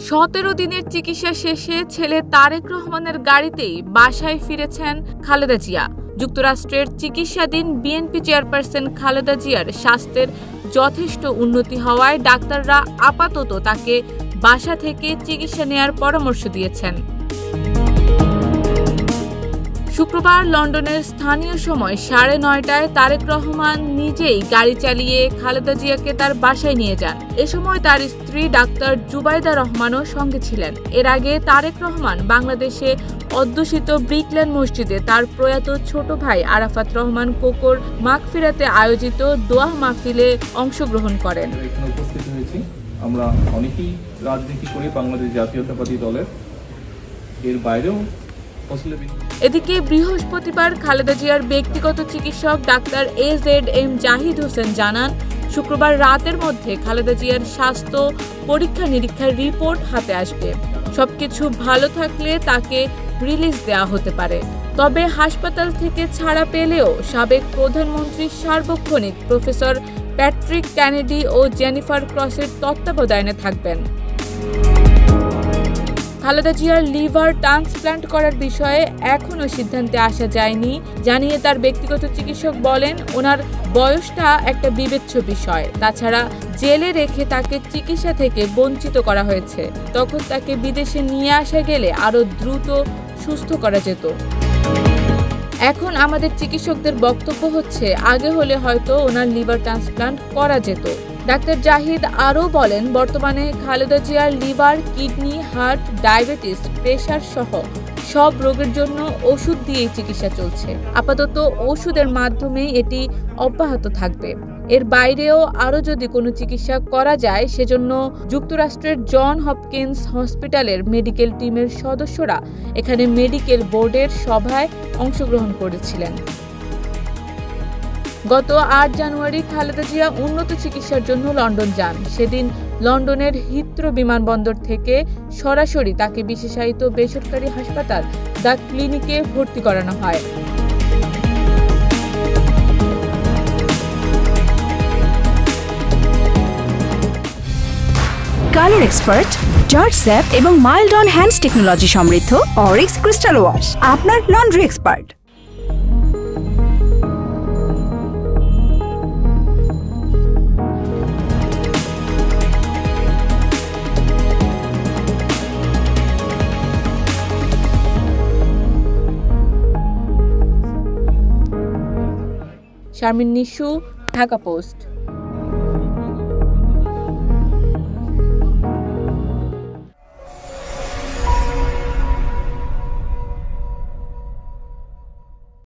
17 দিনের চিকিৎসা শেষে ছেলে তারেক রহমানের গাড়িতেই বাসায় ফিরেছেন খালেদা জিয়া। যুক্তরাষ্ট্রের চিকিৎসাধীন বিএনপি চেয়ারপারসন খালেদা জিয়ার স্বাস্থ্যের যথেষ্ট উন্নতি হওয়ায় ডাক্তাররা আপাতত তাকে বাসা থেকে চিকিৎসা নেয়ার পরামর্শ দিয়েছেন। শুক্রবার লন্ডনের স্থানীয় সময় 9:30টায় তারেক রহমান নিজেই গাড়ি চালিয়ে খালেদা জিয়াকে তার বাসায় নিয়ে যান। এ সময় তার স্ত্রী ডাক্তার জুবাইদা রহমানও সঙ্গে ছিলেন। এর আগে তারেক রহমান বাংলাদেশে অধ্যুষিত ব্রিকল্যান্ড মসজিদে তার প্রয়াত ছোট ভাই আরাফাত রহমান কোকোর মাগফিরাতে আয়োজিত দোয়া মাহফিলে অংশগ্রহণ করেন। আমরা অনেকেই রাজনীতি করি বাংলাদেশ জাতীয়তাবাদী দলের, এর বাইরেও। এদিকে বৃহস্পতিবার খালেদা জিয়ার ব্যক্তিগত চিকিৎসক ডাক্তার AZM জাহিদ হোসেন জানান, শুক্রবার রাতের মধ্যে খালেদা জিয়ার স্বাস্থ্য পরীক্ষা নিরীক্ষার রিপোর্ট হাতে আসবে। সবকিছু ভালো থাকলে তাকে রিলিজ দেওয়া হতে পারে। তবে হাসপাতাল থেকে ছাড়া পেলেও সাবেক প্রধানমন্ত্রীর সার্বক্ষণিক প্রফেসর প্যাট্রিক কেনেডি ও জেনিফার ক্রসের তত্ত্বাবধানে থাকবেন। খালেদা জিয়ার লিভার ট্রান্সপ্লান্ট করার বিষয়ে এখনও সিদ্ধান্তে আসা যায়নি জানিয়ে তার ব্যক্তিগত চিকিৎসক বলেন, ওনার বয়সটা একটা বিবেচ্য বিষয়। তাছাড়া জেলে রেখে তাকে চিকিৎসা থেকে বঞ্চিত করা হয়েছে। তখন তাকে বিদেশে নিয়ে আসা গেলে আরও দ্রুত সুস্থ করা যেত। এখন আমাদের চিকিৎসকদের বক্তব্য হচ্ছে, আগে হলে হয়তো ওনার লিভার ট্রান্সপ্লান্ট করা যেত। ডাক্তার জাহিদ আরও বলেন, বর্তমানে খালেদা জিয়ার liver, kidney, heart, diabetes, pressure সহ সব রোগের জন্য ওষুধ দিয়েই চিকিৎসা চলছে। আপাতত ওষুধের মাধ্যমেই এটি অব্যাহত থাকবে। এর বাইরেও আরও যদি কোনো চিকিৎসা করা যায়, সেজন্য যুক্তরাষ্ট্রের জন হপকিন্স হসপিটালের মেডিকেল টিমের সদস্যরা এখানে মেডিকেল বোর্ডের সভায় অংশগ্রহণ করেছিলেন। গত 8 জানুয়ারি খালেদা জিয়া উন্নত চিকিৎসার জন্য লন্ডন যান। সেদিন লন্ডনের হিথ্রো বিমানবন্দর থেকে সরাসরি তাকে বিশেষায়িত বেসরকারি হাসপাতাল দ্য ক্লিনিকে ভর্তি করানো হয়। কালার এক্সপার্ট, জর্জ স্যাপ এবং মাইল্ড অন হ্যান্ডস টেকনোলজি সমৃদ্ধ অরিক্স ক্রিস্টাল ওয়াশ আপনার laundry expert. Sharmin Nishu, Dhaka post.